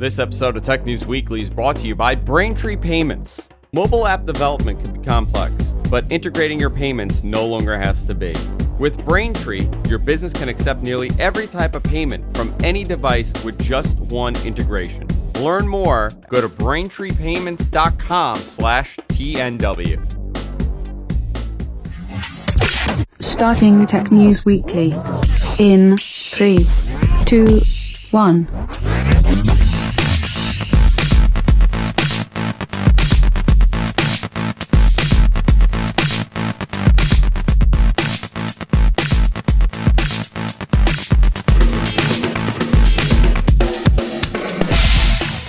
This episode of Tech News Weekly is brought to you by Braintree Payments. Mobile app development can be complex, but integrating your payments no longer has to be. With Braintree, your business can accept nearly every type of payment from any device with just one integration. Learn more, go to braintreepayments.com/TNW. Starting Tech News Weekly in 3, 2, 1.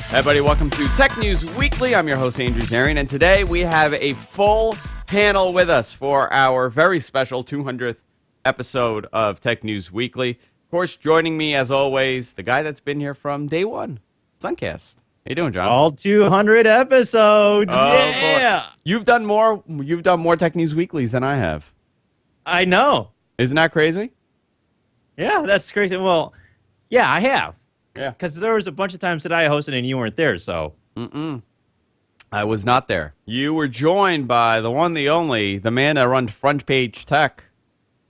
Hey everybody, welcome to Tech News Weekly. I'm your host, Andrew Zarian, and today we have a full panel with us for our very special 200th episode of Tech News Weekly. Of course, joining me, as always, the guy that's been here from day one, Suncast. How you doing, John? All 200 episodes. Oh, yeah. Boy. You've done more Tech News Weeklies than I have. I know. Isn't that crazy? Yeah, that's crazy. Well, yeah, I have. Yeah. Because there was a bunch of times that I hosted and you weren't there, so. I was not there. You were joined by the one, the only, the man that runs Front Page Tech,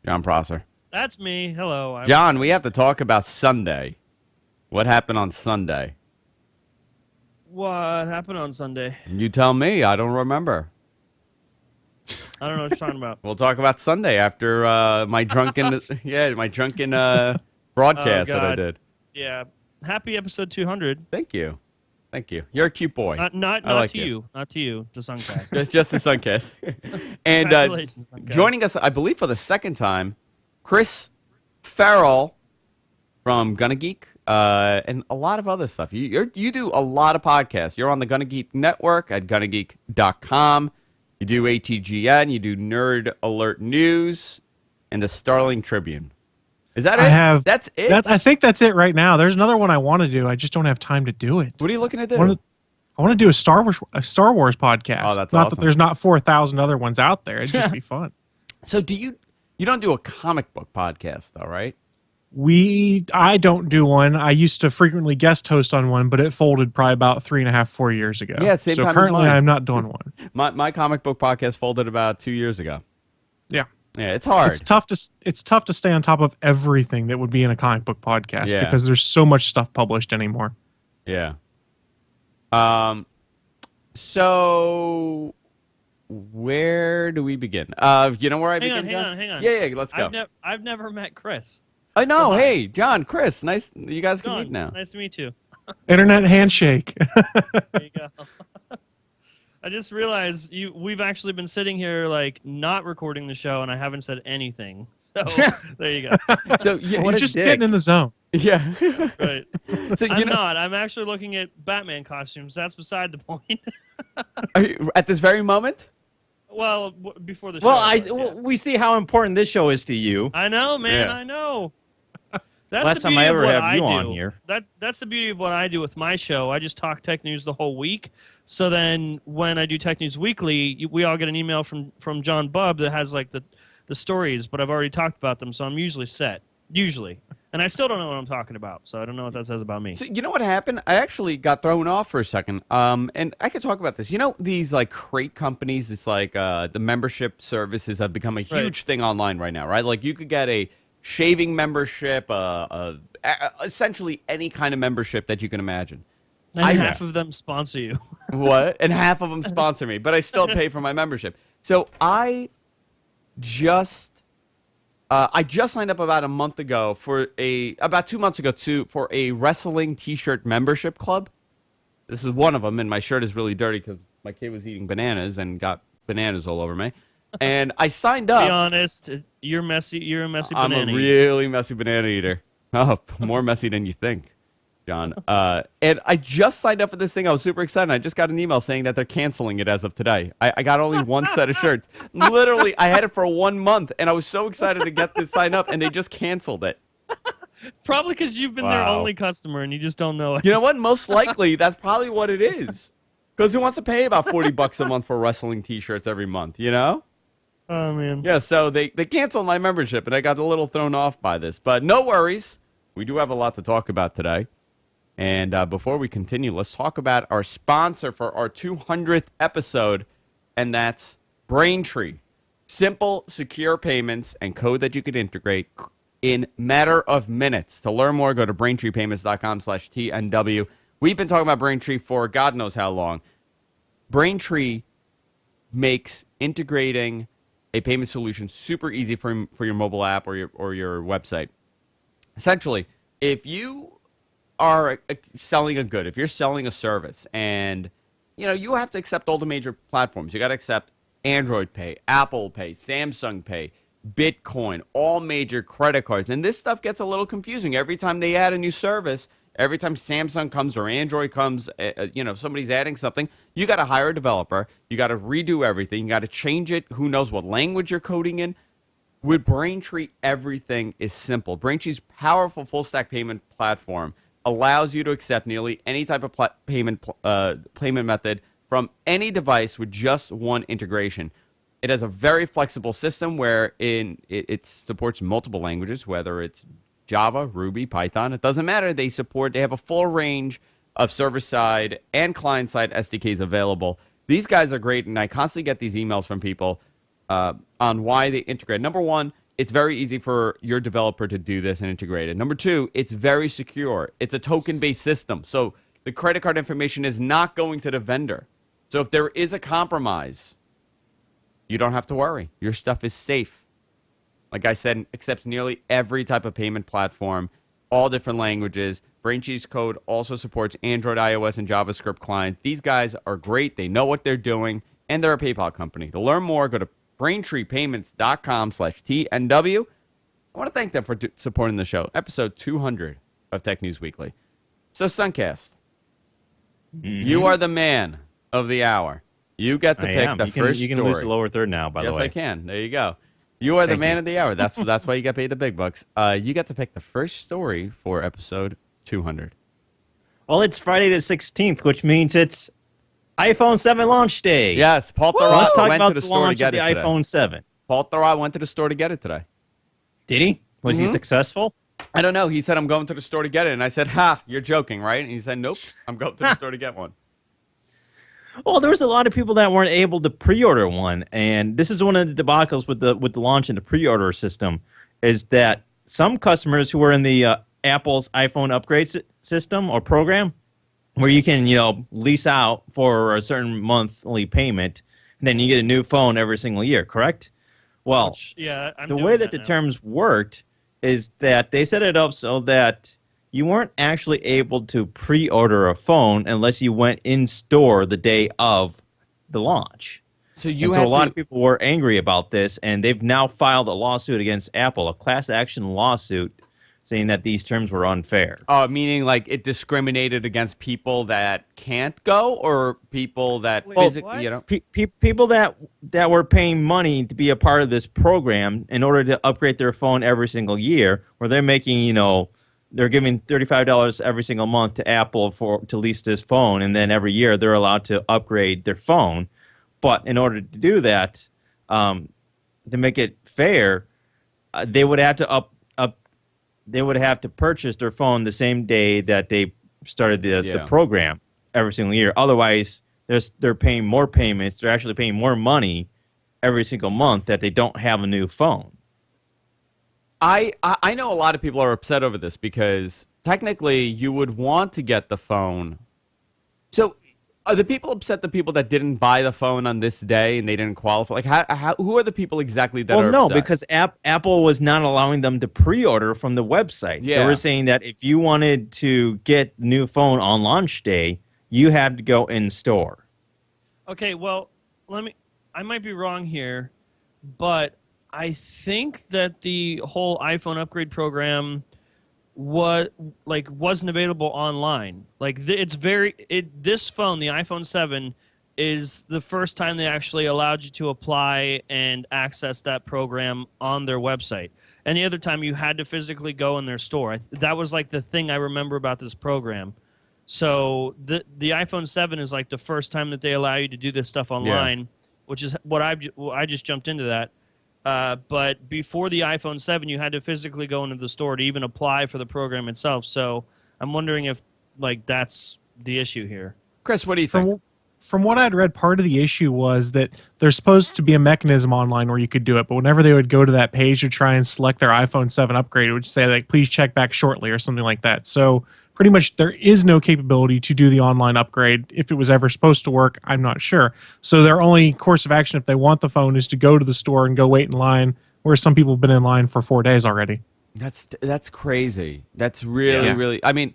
John Prosser. That's me. Hello. John, we have to talk about Sunday. What happened on Sunday? What happened on Sunday? You tell me. I don't remember. I don't know what you're talking about. We'll talk about Sunday after my drunken, broadcast that I did. Yeah. Happy episode 200. Thank you. You're a cute boy. Not like to you. Not to you, the Suncast. Just the Suncast. And Congratulations, Suncast. joining us, I believe for the second time, Chris Farrell from Gonna Geek and a lot of other stuff. You do a lot of podcasts. You're on the Gonna Geek Network at GonnaGeek.com. You do ATGN. You do Nerd Alert News and the Starling Tribune. Is that it? That's it? I think that's it right now. There's another one I want to do. I just don't have time to do it. What are you looking to do? I want to do a Star Wars podcast. Oh, that's not awesome. that there's not 4,000 other ones out there. It'd just be fun. So you don't do a comic book podcast though, right? I don't do one. I used to frequently guest host on one, but it folded probably about 3.5, 4 years ago. Yeah, same time as currently mine. I'm not doing one. My comic book podcast folded about 2 years ago. Yeah. Yeah, it's hard. It's tough to stay on top of everything that would be in a comic book podcast because there's so much stuff published anymore. Yeah. So where do we begin? You know where I begin? Hang on. Yeah, let's go. I've never met Chris. I know. Hey, John, Chris, nice. You guys can meet now. Nice to meet you. Internet handshake. There you go. I just realized we've actually been sitting here like not recording the show, and I haven't said anything. So there you go. So You're just getting in the zone. Yeah. Right. So I'm not. I'm actually looking at Batman costumes. That's beside the point. Are you, at this very moment? Well, before the show. We see how important this show is to you. I know, man. Yeah. I know. That's Last the time beauty I of ever what have I you do. on here. That's the beauty of what I do with my show. I just talk tech news the whole week. So then when I do Tech News Weekly, we all get an email from John Bubb that has like the stories, but I've already talked about them, so I'm usually set. Usually. And I still don't know what I'm talking about, so I don't know what that says about me. So you know what happened? I actually got thrown off for a second. And I could talk about this. You know, these like crate companies, it's like the membership services have become a huge thing online right now, right? Like you could get a shaving membership, essentially any kind of membership that you can imagine. And half of them sponsor you. What? And half of them sponsor me, but I still pay for my membership. So I just signed up about a month ago about 2 months ago for a wrestling t-shirt membership club. This is one of them, and my shirt is really dirty because my kid was eating bananas and got bananas all over me. And I signed up. Be honest, you're messy. You're a messy I'm banana a eater. really messy banana eater. Oh, more messy than you think, John. And I just signed up for this thing. I was super excited. I just got an email saying that they're canceling it as of today. I got only one set of shirts. Literally, I had it for 1 month, and I was so excited to get this sign up, and they just canceled it. Probably because you've been their only customer and you just don't know it. You know what? Most likely, that's probably what it is. Because who wants to pay about $40 a month for wrestling t-shirts every month, you know? Oh, man. Yeah, so they canceled my membership, and I got a little thrown off by this. But no worries. We do have a lot to talk about today. And before we continue, let's talk about our sponsor for our 200th episode, and that's Braintree. Simple, secure payments and code that you can integrate in matter of minutes. To learn more, go to braintreepayments.com/TNW. We've been talking about Braintree for God knows how long. Braintree makes integrating a payment solution super easy for your mobile app or your website. Essentially, if you are selling a good, if you're selling a service, and you have to accept all the major platforms. You got to accept Android Pay, Apple Pay, Samsung Pay, Bitcoin, all major credit cards. And this stuff gets a little confusing every time they add a new service. Every time Samsung comes or Android comes, if somebody's adding something, you got to hire a developer. You got to redo everything. You got to change it. Who knows what language you're coding in? With Braintree, everything is simple. Braintree's powerful full-stack payment platform allows you to accept nearly any type of payment method from any device with just one integration. It has a very flexible system where it supports multiple languages, whether it's Java, Ruby, Python. It doesn't matter. They have a full range of server-side and client-side SDKs available. These guys are great, and I constantly get these emails from people on why they integrate. Number one, it's very easy for your developer to do this and integrate it. Number two, it's very secure. It's a token-based system, so the credit card information is not going to the vendor. So if there is a compromise, you don't have to worry. Your stuff is safe. Like I said, accepts nearly every type of payment platform, all different languages. Braintree's code also supports Android, iOS, and JavaScript clients. These guys are great. They know what they're doing, and they're a PayPal company. To learn more, go to braintreepayments.com/TNW. I want to thank them for supporting the show. Episode 200 of Tech News Weekly. So, Suncast, you are the man of the hour. You get to pick the first story. You can lose the lower third now, by the way. Yes, I can. There you go. You are the man of the hour. That's why you get paid the big bucks. You get to pick the first story for episode 200. Well, it's Friday the 16th, which means it's iPhone 7 launch day. Yes, Paul Let's Thurrott talk went about to the the store to launch get of it the today. iPhone 7. Paul Thurrott went to the store to get it today. Did he? Was he successful? I don't know. He said, I'm going to the store to get it. And I said, you're joking, right? And he said, nope, I'm going to the store to get one. Well, there was a lot of people that weren't able to pre-order one, and this is one of the debacles with the launch in the pre-order system, is that some customers who were in the Apple's iPhone upgrade system or program, where you can lease out for a certain monthly payment, and then you get a new phone every single year. Correct? Well, the way that the terms worked is that they set it up so that you weren't actually able to pre-order a phone unless you went in store the day of the launch. So a lot of people were angry about this, and they've now filed a lawsuit against Apple, a class action lawsuit, saying that these terms were unfair. Meaning like it discriminated against people that can't go, or people that physically, people that were paying money to be a part of this program in order to upgrade their phone every single year, where they're making, they're giving $35 every single month to Apple to lease this phone, and then every year they're allowed to upgrade their phone. But in order to do that, to make it fair, they would have to purchase their phone the same day that they started the program every single year. Otherwise, they're paying more payments. They're actually paying more money every single month that they don't have a new phone. I know a lot of people are upset over this because technically you would want to get the phone. So are the people upset, the people that didn't buy the phone on this day and they didn't qualify? Like, who are the people exactly that are upset? Well, no, because Apple was not allowing them to pre-order from the website. Yeah. They were saying that if you wanted to get the new phone on launch day, you had to go in store. Okay, well, I might be wrong here, but I think that the whole iPhone upgrade program wasn't available online. This phone, the iPhone 7, is the first time they actually allowed you to apply and access that program on their website. Any other time you had to physically go in their store. That was the thing I remember about this program. So the iPhone 7 is the first time that they allow you to do this stuff online, which is what I just jumped into that. But before the iPhone 7, you had to physically go into the store to even apply for the program itself. So I'm wondering if like that's the issue here. Chris, what do you think? From what I'd read, part of the issue was that there's supposed to be a mechanism online where you could do it, but whenever they would go to that page to try and select their iPhone 7 upgrade, it would say, like, please check back shortly or something like that. So pretty much there is no capability to do the online upgrade. If it was ever supposed to work, I'm not sure. So their only course of action, if they want the phone, is to go to the store and go wait in line, where some people have been in line for 4 days already. That's crazy. That's really. I mean,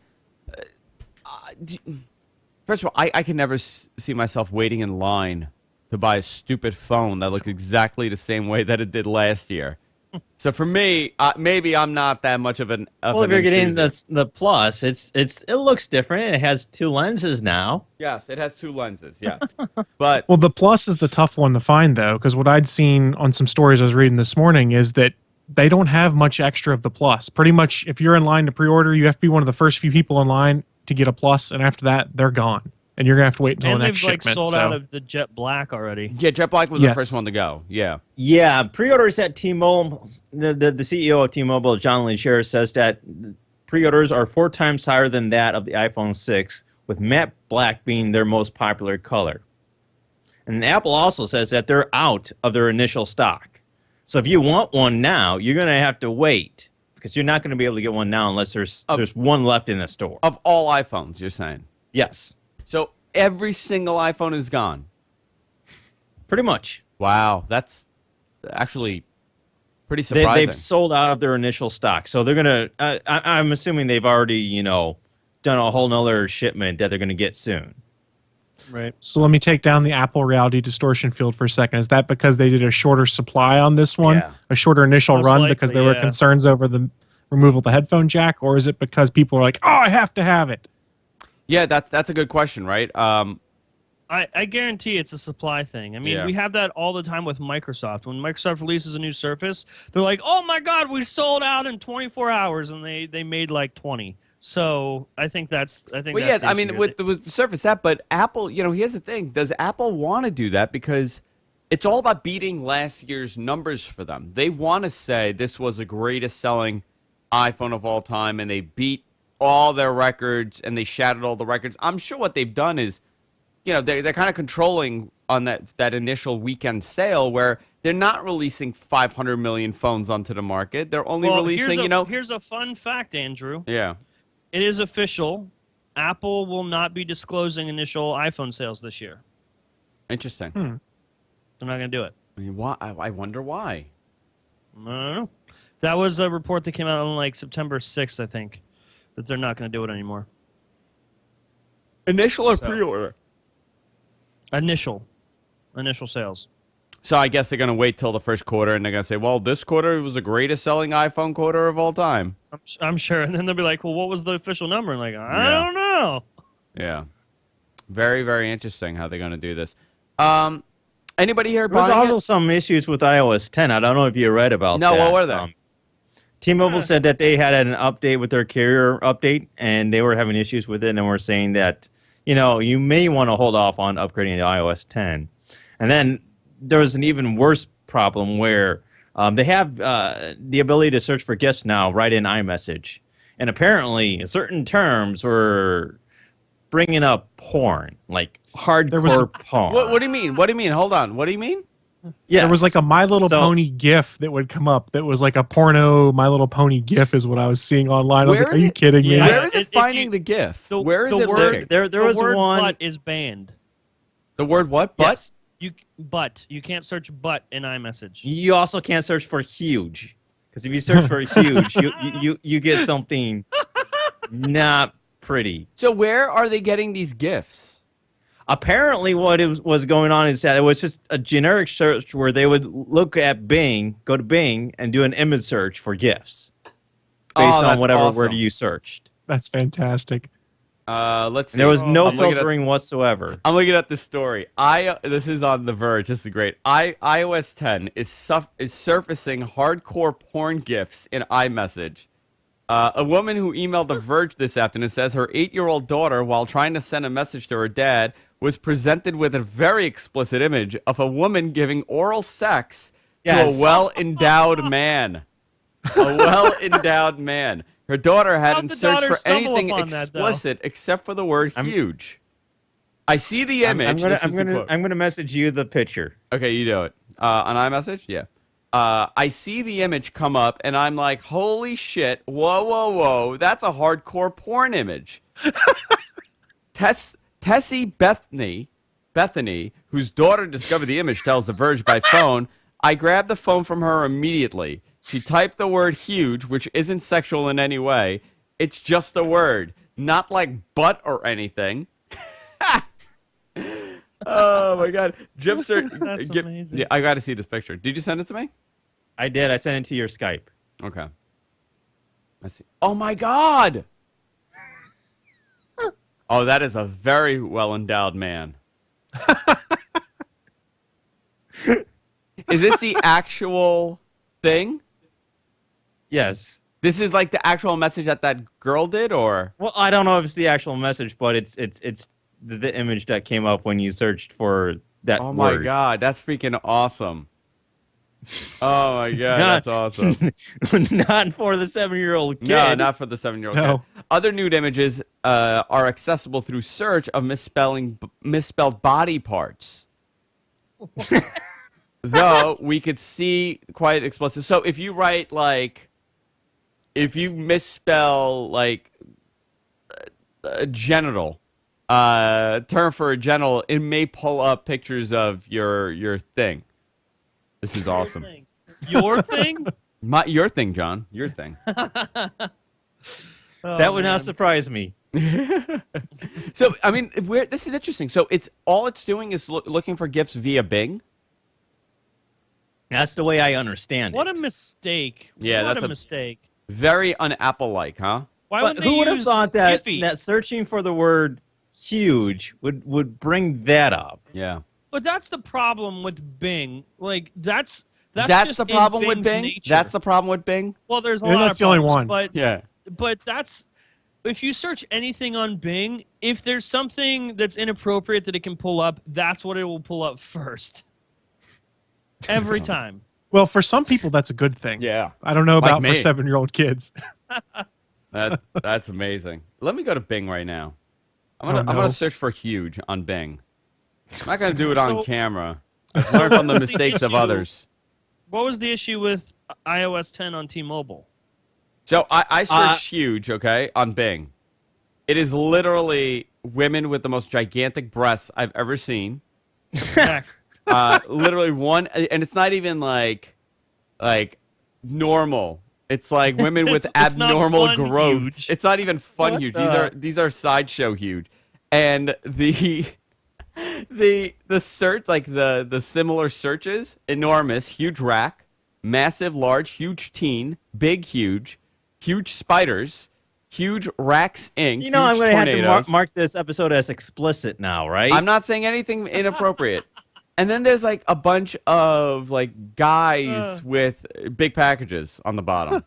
first of all, I can never see myself waiting in line to buy a stupid phone that looks exactly the same way that it did last year. So for me, maybe I'm not that much of an. Well, if you're getting the Plus, it looks different. It has 2 lenses now. Yes, it has 2 lenses. Yes, but Well, the Plus is the tough one to find, though, because what I'd seen on some stories I was reading this morning is that they don't have much extra of the Plus. Pretty much, if you're in line to pre-order, you have to be one of the first few people in line to get a Plus, and after that, they're gone. And you're going to have to wait until And the they've next like shipment. sold so. out of the Jet Black already. yeah, Jet Black was the Yes. first one to go. Yeah. Yeah, pre-orders at T-Mobile, the CEO of T-Mobile, John Legere, says that pre-orders are 4 times higher than that of the iPhone 6, with matte black being their most popular color. And Apple also says that they're out of their initial stock. So if you want one now, you're going to have to wait, because you're not going to be able to get one now unless there's one left in the store. Of all iPhones, you're saying? Yes, So every single iPhone is gone. pretty much. Wow, that's actually pretty surprising. They've sold out of their initial stock. So they're going to, I'm assuming they've already, done a whole nother shipment that they're going to get soon. Right. So let me take down the Apple reality distortion field for a second. Is that because they did a shorter supply on this one, Yeah. a shorter initial Most run likely, because there were yeah. concerns over the removal of the headphone jack, or is it because people are like, oh, I have to have it? Yeah, that's a good question, right? I guarantee it's a supply thing. I mean, Yeah. we have that all the time with Microsoft. When Microsoft releases a new Surface, they're like, "Oh my God, we sold out in 24 hours," and they made like 20. So I think that's Well, that's yeah, the I issue mean, here. with the Surface app, but Apple, here's the thing: does Apple want to do that? Because it's all about beating last year's numbers for them. They want to say this was the greatest selling iPhone of all time, and they beat all their records and they shattered all the records. I'm sure what they've done is, they're kind of controlling on that initial weekend sale where they're not releasing 500 million phones onto the market. They're only Well, releasing, here's a fun fact, Andrew. Yeah. It is official. Apple will not be disclosing initial iPhone sales this year. Interesting. They're not going to do it. I mean, why? I wonder why. I don't know. That was a report that came out on like September 6th, I think, that they're not going to do it anymore. Initial or So- pre-order? Initial sales. So I guess they're going to wait till the first quarter, and they're going to say, well, this quarter was the greatest selling iPhone quarter of all time. I'm sure. And then they'll be like, well, what was the official number? And like, I Yeah. don't know. Yeah. Very, very interesting how they're going to do this. Anybody here There's buying also it? some issues with iOS 10. I don't know if you read about No, that. what were they? T-Mobile said that they had an update with their carrier update, and they were having issues with it, and were saying that, you may want to hold off on upgrading to iOS 10. And then there was an even worse problem where they have the ability to search for gifts now right in iMessage. And apparently, certain terms were bringing up porn, like hardcore porn. What do you mean? What do you mean? Hold on. What do you mean? Yes. There was like a My Little So- Pony GIF that would come up that was like a porno My Little Pony GIF is what I was seeing online. I was Where like, is are you it? kidding me? Yeah. Where is it If you- finding the GIF? The- Where is the it word- looking? there the was word one. "but" is banned. The word what? But? Yes. You can't search "but" in iMessage. You also can't search for huge, because if you search for huge, you get something not pretty. So where are they getting these GIFs? Apparently, what was going on is that it was just a generic search where they would look at Bing, go to Bing, and do an image search for GIFs based on that's whatever awesome. word you searched. That's fantastic. Let's see. And there was no I'm looking at- filtering whatsoever. I'm looking at this story. This is on The Verge. This is great. iOS 10 is surfacing hardcore porn GIFs in iMessage. A woman who emailed The Verge this afternoon says her 8-year-old daughter, while trying to send a message to her dad, was presented with a very explicit image of a woman giving oral sex to Yes. a well-endowed man. A well-endowed man. Her daughter hadn't the searched daughter for stumble anything upon that, though? explicit except for the word huge. I see the image. I'm gonna message you the picture. Okay, you do it. On iMessage? Yeah. I see the image come up, and I'm like, holy shit, whoa, whoa, whoa, that's a hardcore porn image. Tessie Bethany, whose daughter discovered the image, tells The Verge by phone, I grabbed the phone from her immediately. She typed the word huge, which isn't sexual in any way. It's just a word, not like butt or anything. Oh my god, Gypster! That's amazing. Yeah, I got to see this picture. Did you send it to me? I did. I sent it to your Skype. Okay. Let's see. Oh my god! Oh, that is a very well endowed man. Is this the actual thing? Yes. This is like the actual message that girl did, or? Well, I don't know if it's the actual message, but it's the image that came up when you searched for that Oh my word. god, that's freaking awesome. Oh my god, that's awesome. Not for the 7-year-old kid. No, not for the 7-year-old No. kid. Other nude images are accessible through search of misspelled body parts. Though we could see quite explicit. So if you write if you misspell a genital, term for a genital, it may pull up pictures of your thing. This is awesome. Your thing? Your thing, John. Your thing. That would not surprise me. So I mean, this is interesting. So it's doing is looking for gifts via Bing. That's the way I understand What it. a mistake. Yeah, what that's a a- mistake. Very un-Apple-like, huh? Why But would who they would have use thought that Giphy? searching for the word huge would bring that up? Yeah. But that's the problem with Bing. Like that's That's just the in problem with Bing's Bing. nature. That's the problem with Bing. Well, there's a Yeah, lot that's of the only problems, one. Yeah. But that's if you search anything on Bing, if there's something that's inappropriate that it can pull up, that's what it will pull up first. Every time. Well, for some people, that's a good thing. Yeah. I don't know Like about for me. 7-year-old kids. That's amazing. Let me go to Bing right now. I'm Oh, gonna no. search for huge on Bing. I'm not gonna do it on So- camera. I've learned from the What's the mistakes of issue? others. What was the issue with iOS 10 on T-Mobile? So I searched huge, okay, on Bing. It is literally women with the most gigantic breasts I've ever seen. Zach, Literally one, and it's not even like normal. It's like women with It's not abnormal fun growth. huge. It's not even fun What huge. the- These are sideshow huge, and the search, like the similar searches, enormous, huge rack, massive, large, huge teen, big, huge spiders, huge racks ink. You know, I'm huge going to have to tornadoes. mark this episode as explicit now, right? I'm not saying anything inappropriate. And then there's like a bunch of like guys with big packages on the bottom.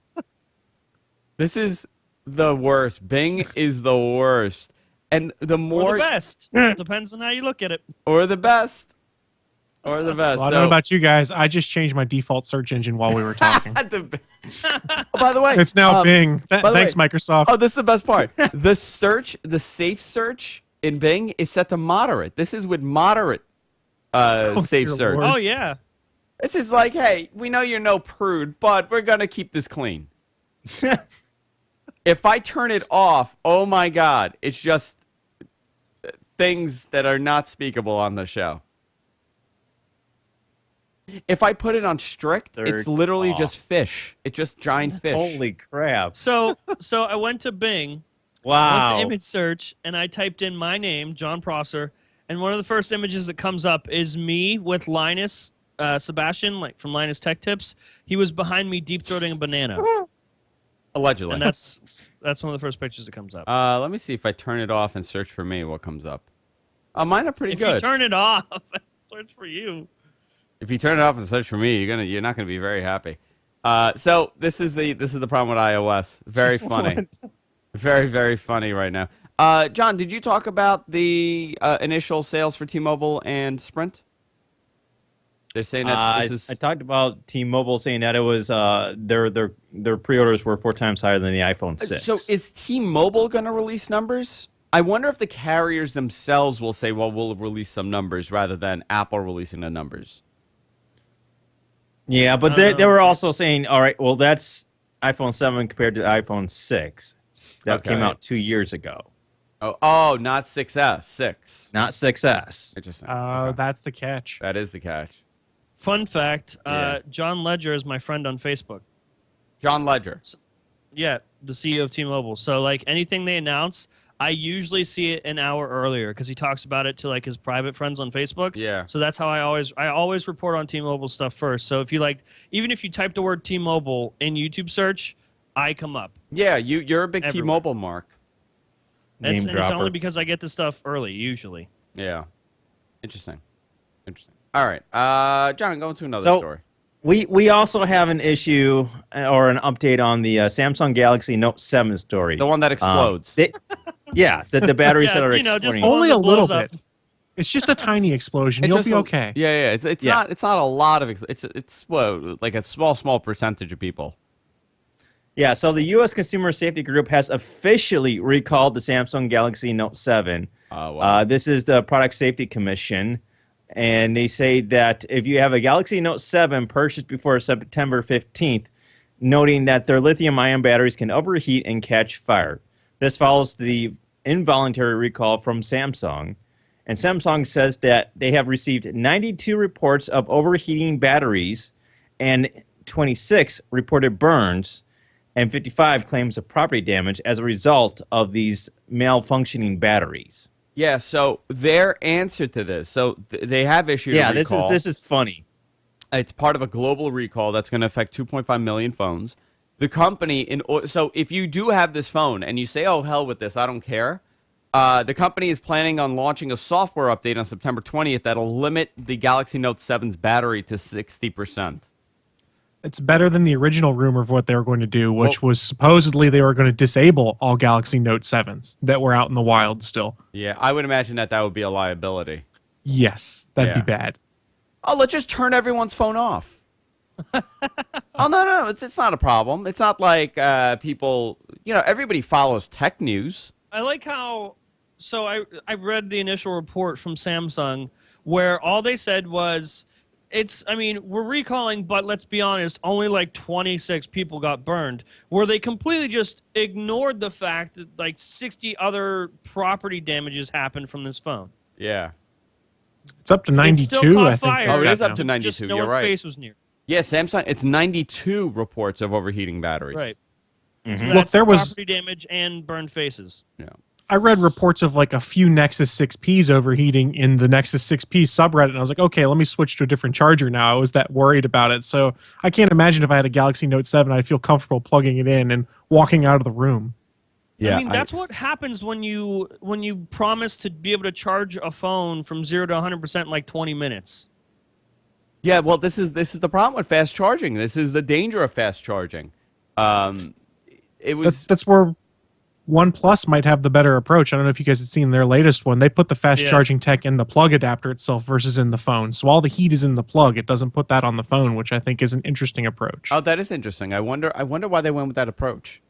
This is the worst. Bing is the worst. And the or more the best. Depends on how you look at it. or the best. Or the best. Well, I don't know about you guys. I just changed my default search engine while we were talking. Oh, by the way, It's now Bing. by the Thanks, way- Microsoft. Oh, this is the best part. The safe search in Bing is set to moderate. This is with moderate safe dear search. Lord. Oh, yeah. This is like, hey, we know you're no prude, but we're going to keep this clean. If I turn it off, oh my God, it's just things that are not speakable on the show. If I put it on strict, it's Third literally off. just fish. It's just giant fish. Holy crap. So I went to Bing, Wow. went to image search, and I typed in my name, John Prosser, and one of the first images that comes up is me with Linus Sebastian, like from Linus Tech Tips. He was behind me deep throating a banana, Allegedly. and that's one of the first pictures that comes up. Let me see if I turn it off and search for me, what comes up. Mine are pretty If good. you turn it off, search for you. If you turn it off and search for me, you're not gonna be very happy. So this is the problem with iOS. Very funny, very very funny right now. John, did you talk about the initial sales for T-Mobile and Sprint? They're saying that this is. I talked about T-Mobile saying that it was their pre-orders were 4 times higher than the iPhone 6. So is T-Mobile going to release numbers? I wonder if the carriers themselves will say, well, we'll release some numbers rather than Apple releasing the numbers. Yeah, but they were also saying, all right, well, that's iPhone 7 compared to iPhone 6. That came out 2 years ago. Oh, not 6S, 6. Not 6S. Interesting. That's the catch. That is the catch. Fun fact: Yeah. John Ledger is my friend on Facebook. John Ledger. Yeah, the CEO of T-Mobile. So like anything they announce, I usually see it an hour earlier because he talks about it to like his private friends on Facebook. Yeah. So that's how I always report on T-Mobile stuff first. So if you like, even if you type the word T-Mobile in YouTube search, I come up. Yeah, you're a big Everywhere. T-Mobile mark. Name And it's dropper. only because I get the stuff early usually. Yeah. Interesting. All right. John, go into another So- story. We also have an issue or an update on the Samsung Galaxy Note 7 story. The one that explodes. Yeah, the batteries Yeah, that are you know, just exploding. the one Only that a little blows up. bit. It's just a tiny explosion. It's You'll just be a- okay. Yeah. It's Yeah. not a lot of it's what, like a small percentage of people. Yeah, so the U.S. Consumer Safety Group has officially recalled the Samsung Galaxy Note 7. Wow. This is the Product Safety Commission, and they say that if you have a Galaxy Note 7 purchased before September 15th, noting that their lithium-ion batteries can overheat and catch fire. This follows the involuntary recall from Samsung, and Samsung says that they have received 92 reports of overheating batteries and 26 reported burns, and 55 claims of property damage as a result of these malfunctioning batteries. Yeah, so their answer to this, so they have issued a recall. this is funny. It's part of a global recall that's going to affect 2.5 million phones. The company, so if you do have this phone and you say, oh, hell with this, I don't care, the company is planning on launching a software update on September 20th that'll limit the Galaxy Note 7's battery to 60%. It's better than the original rumor of what they were going to do, which was supposedly they were going to disable all Galaxy Note 7s that were out in the wild still. Yeah, I would imagine that would be a liability. Yes, that'd Yeah. be bad. Oh, let's just turn everyone's phone off. Oh, no, it's not a problem. It's not like people, everybody follows tech news. I like how. So I read the initial report from Samsung where all they said was, we're recalling, but let's be honest, only like 26 people got burned. Where they completely just ignored the fact that like 60 other property damages happened from this phone. Yeah. It's up to 92, still caught I think. fire. Oh, it right is up now. to 92. Just no You're one's right. face was near. Yeah, Samsung, it's 92 reports of overheating batteries. Right. Mhm. So Look, that's there was- property damage and burned faces. Yeah. I read reports of like a few Nexus 6Ps overheating in the Nexus 6P subreddit, and I was like, okay, let me switch to a different charger now. I was that worried about it. So I can't imagine if I had a Galaxy Note 7, I'd feel comfortable plugging it in and walking out of the room. Yeah. I mean, that's what happens when you promise to be able to charge a phone from 0 to 100% in like 20 minutes. Yeah, well, this is the problem with fast charging. This is the danger of fast charging. It was That's where OnePlus might have the better approach. I don't know if you guys have seen their latest one. They put the fast Yeah. charging tech in the plug adapter itself versus in the phone. So all the heat is in the plug. It doesn't put that on the phone, which I think is an interesting approach. Oh, that is interesting. I wonder why they went with that approach.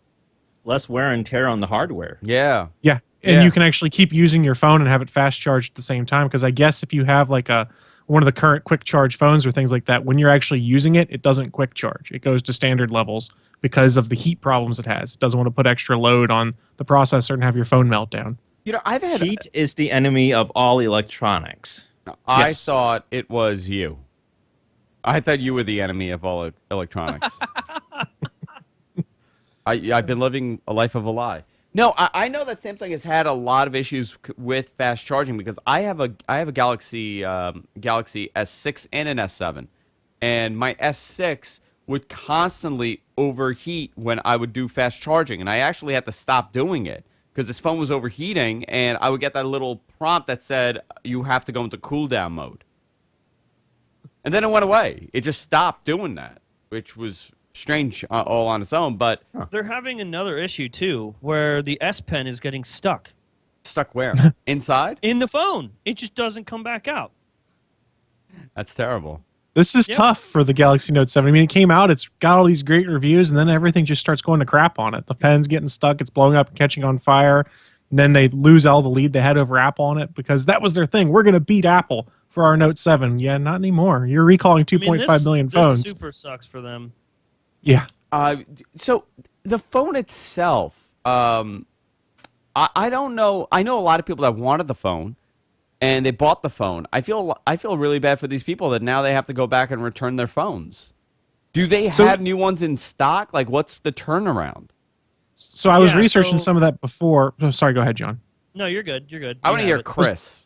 Less wear and tear on the hardware. Yeah. Yeah. And Yeah. you can actually keep using your phone and have it fast charged at the same time. Because I guess if you have like one of the current quick charge phones or things like that, when you're actually using it, it doesn't quick charge. It goes to standard levels because of the heat problems it has. It doesn't want to put extra load on the processor and have your phone melt down. I've had Heat is the enemy of all electronics. I Yes. thought it was you. I thought you were the enemy of all electronics. I've been living a life of a lie. No, I know that Samsung has had a lot of issues with fast charging because I have a Galaxy S6 and an S7, and my S6 would constantly overheat when I would do fast charging, and I actually had to stop doing it because this phone was overheating, and I would get that little prompt that said you have to go into cool down mode, and then it went away. It just stopped doing that, which was strange all on its own, but They're having another issue too, where the S Pen is getting stuck stuck where? Inside? in the phone. It just doesn't come back out. That's terrible. This is Yep. tough for the Galaxy Note 7. I mean, it came out, it's got all these great reviews, and then everything just starts going to crap on it. The pen's getting stuck, it's blowing up and catching on fire. And then they lose all the lead they had over Apple on it because that was their thing. We're going to beat Apple for our Note 7. Yeah, not anymore. You're recalling 2.5 million phones. This super sucks for them. Yeah. So the phone itself, I don't know. I know a lot of people that wanted the phone, and they bought the phone. I feel really bad for these people that now they have to go back and return their phones. Do they have new ones in stock? Like, what's the turnaround? So I was researching some of that before. Oh, sorry, go ahead, John. No, you're good. You're good. I want to hear Chris.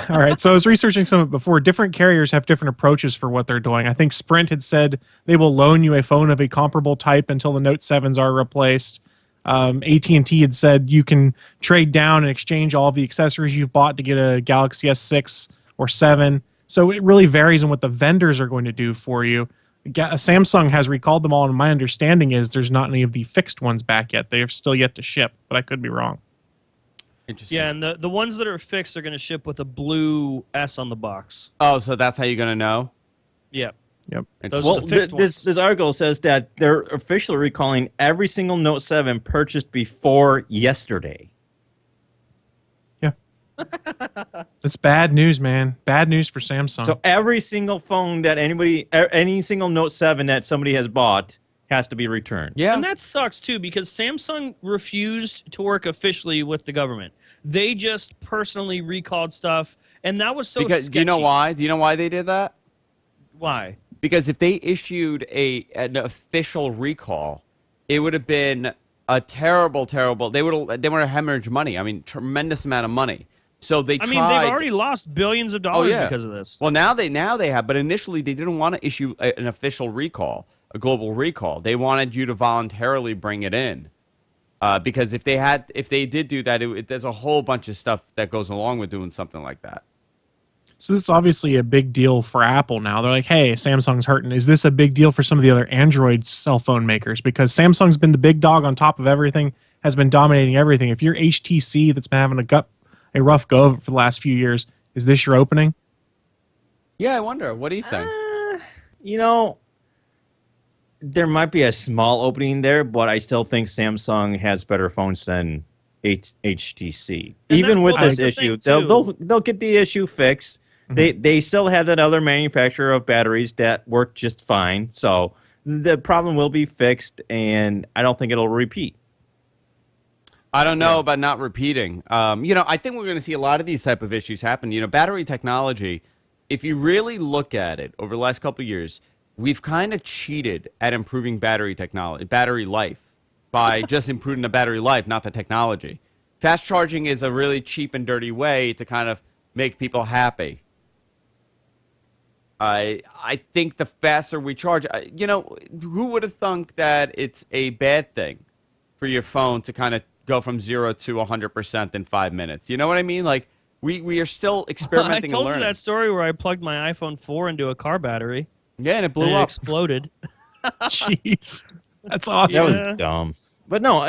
All right. So I was researching some of it before. Different carriers have different approaches for what they're doing. I think Sprint had said they will loan you a phone of a comparable type until the Note 7s are replaced. AT&T had said you can trade down and exchange all of the accessories you've bought to get a Galaxy S6 or 7. So it really varies on what the vendors are going to do for you. Samsung has recalled them all, and my understanding is there's not any of the fixed ones back yet. They are still yet to ship, but I could be wrong. Interesting. Yeah, and the ones that are fixed are going to ship with a blue S on the box. Oh, so that's how you're going to know? Yeah. Yep. Those are the fixed ones. This article says that they're officially recalling every single Note 7 purchased before yesterday. Yeah. It's bad news, man. Bad news for Samsung. So every single phone that any single Note 7 that somebody has bought has to be returned. Yeah. And that sucks, too, because Samsung refused to work officially with the government. They just personally recalled stuff, and that was so Because sketchy. do you know why? Do you know why they did that? Why? Because if they issued an official recall, it would have been a terrible. They would have hemorrhaged money. I mean, tremendous amount of money. So they tried. I mean, they've already lost billions of dollars because of this. Well, now they have, but initially they didn't want to issue an official recall, a global recall. They wanted you to voluntarily bring it in, because if they did do that, there's a whole bunch of stuff that goes along with doing something like that. So this is obviously a big deal for Apple now. They're like, hey, Samsung's hurting. Is this a big deal for some of the other Android cell phone makers? Because Samsung's been the big dog on top of everything, has been dominating everything. If you're HTC that's been having a rough go of it for the last few years, is this your opening? Yeah, I wonder. What do you think? There might be a small opening there, but I still think Samsung has better phones than HTC. And Even with that's this the thing, issue, too. they'll get the issue fixed. They still have that other manufacturer of batteries that work just fine. So the problem will be fixed, and I don't think it'll repeat. I don't know about not repeating. I think we're going to see a lot of these type of issues happen. Battery technology, if you really look at it over the last couple of years, we've kind of cheated at improving battery life, by just improving the battery life, not the technology. Fast charging is a really cheap and dirty way to kind of make people happy. I think the faster we charge, who would have thunk that it's a bad thing for your phone to kind of go from 0 to 100% in 5 minutes? You know what I mean? Like, we are still experimenting I told and learning. you that story where I plugged my iPhone 4 into a car battery. Yeah, and it blew and up. It exploded. Jeez. That's awesome. That Yeah. was dumb. But no,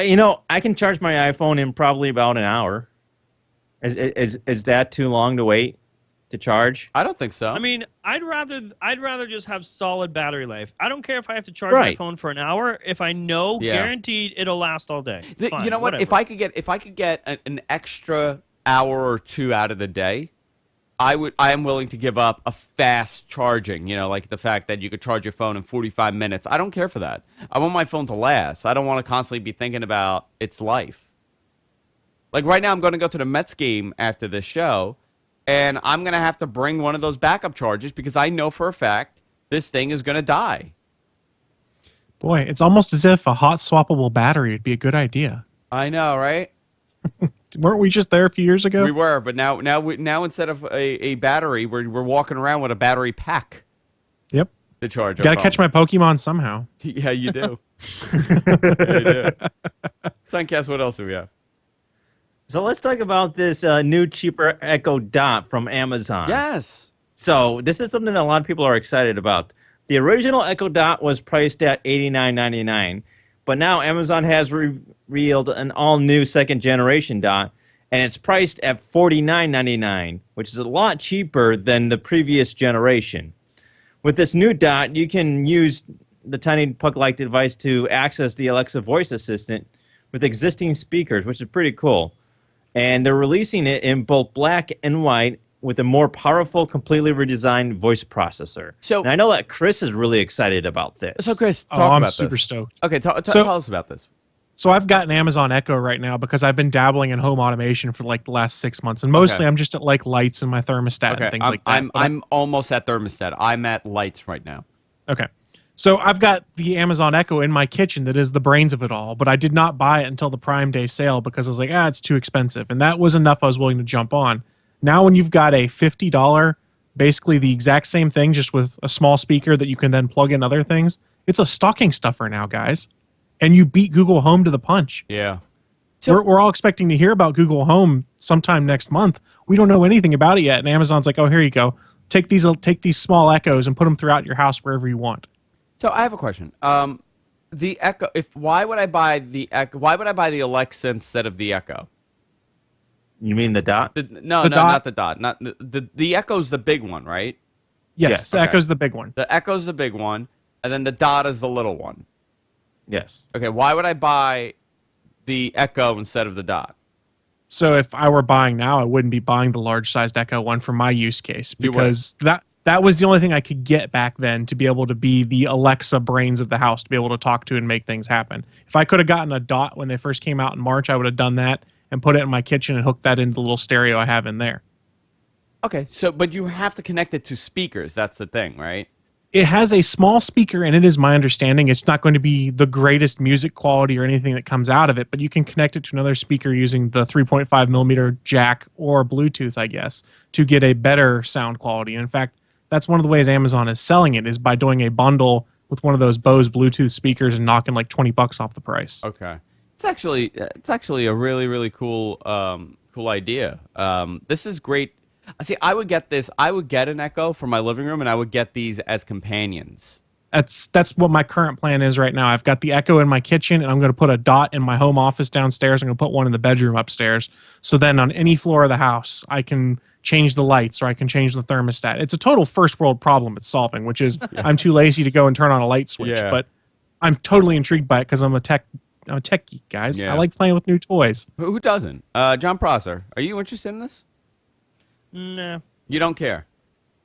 I can charge my iPhone in probably about an hour. Is that too long to wait to charge? I don't think so. I mean, I'd rather just have solid battery life. I don't care if I have to charge my phone for an hour. If I know, guaranteed, it'll last all day. Fine, you know what? whatever. If I could get an extra hour or two out of the day, I am willing to give up a fast charging. Like the fact that you could charge your phone in 45 minutes. I don't care for that. I want my phone to last. I don't want to constantly be thinking about its life. Like right now, I'm going to go to the Mets game after this show, and I'm going to have to bring one of those backup chargers because I know for a fact this thing is going to die. Boy, it's almost as if a hot swappable battery would be a good idea. I know, right? Weren't we just there a few years ago? We were, but now instead of a battery, we're walking around with a battery pack. Yep. To charge. Got to catch my Pokemon somehow. Yeah, you do. Yeah, you do. Suncast, what else do we have? So let's talk about this new, cheaper Echo Dot from Amazon. Yes. So this is something that a lot of people are excited about. The original Echo Dot was priced at $89.99, but now Amazon has revealed an all-new second-generation Dot, and it's priced at $49.99, which is a lot cheaper than the previous generation. With this new Dot, you can use the tiny puck-like device to access the Alexa voice assistant with existing speakers, which is pretty cool. And they're releasing it in both black and white with a more powerful, completely redesigned voice processor. So- and I know that Chris is really excited about this. So, Chris, talk I'm about super this. stoked. Okay, So- tell us about this. So I've got an Amazon Echo right now because I've been dabbling in home automation for like the last 6 months, and mostly Okay. I'm just at like lights in my thermostat Okay, and things like that. But I'm almost at thermostat. I'm at lights right now. Okay. So I've got the Amazon Echo in my kitchen that is the brains of it all, but I did not buy it until the Prime Day sale because I was like, it's too expensive. And that was enough I was willing to jump on. Now when you've got a $50, basically the exact same thing, just with a small speaker that you can then plug in other things, it's a stocking stuffer now, guys. And you beat Google Home to the punch. Yeah. We're all expecting to hear about Google Home sometime next month. We don't know anything about it yet. And Amazon's like, oh, here you go. Take these small Echoes and put them throughout your house wherever you want. So I have a question. The Echo. Why would I buy the Echo? Why would I buy the Alexa instead of the Echo? You mean the Dot? No, The Dot? not the Dot. Not the Echo's the big one, right? Yes, the okay. Echo's the big one. The Echo's the big one, and then the Dot is the little one. Yes. Okay, why would I buy the Echo instead of the Dot? So if I were buying now, I wouldn't be buying the large-sized Echo one for my use case You because that was the only thing I could get back then to be able to be the Alexa brains of the house, to be able to talk to and make things happen. If I could have gotten a Dot when they first came out in March, I would have done that and put it in my kitchen and hooked that into the little stereo I have in there. Okay, so but you have to connect it to speakers. That's the thing, right? It has a small speaker, and it is my understanding it's not going to be the greatest music quality or anything that comes out of it, but you can connect it to another speaker using the 3.5 millimeter jack or Bluetooth, I guess, to get a better sound quality. In fact, that's one of the ways Amazon is selling it, is by doing a bundle with one of those Bose Bluetooth speakers and knocking like $20 off the price. Okay, it's actually a really cool cool idea. This is great. See, I would get this. I would get an Echo for my living room, and I would get these as companions. That's what my current plan is right now. I've got the Echo in my kitchen, and I'm going to put a Dot in my home office downstairs. I'm going to put one in the bedroom upstairs. So then on any floor of the house, I can change the lights or I can change the thermostat. It's a total first world problem it's solving, which is I'm too lazy to go and turn on a light switch. Yeah. But I'm totally intrigued by it because I'm a tech geek, guys. Yeah. I like playing with new toys. Who doesn't? John Prosser, are you interested in this? No. You don't care.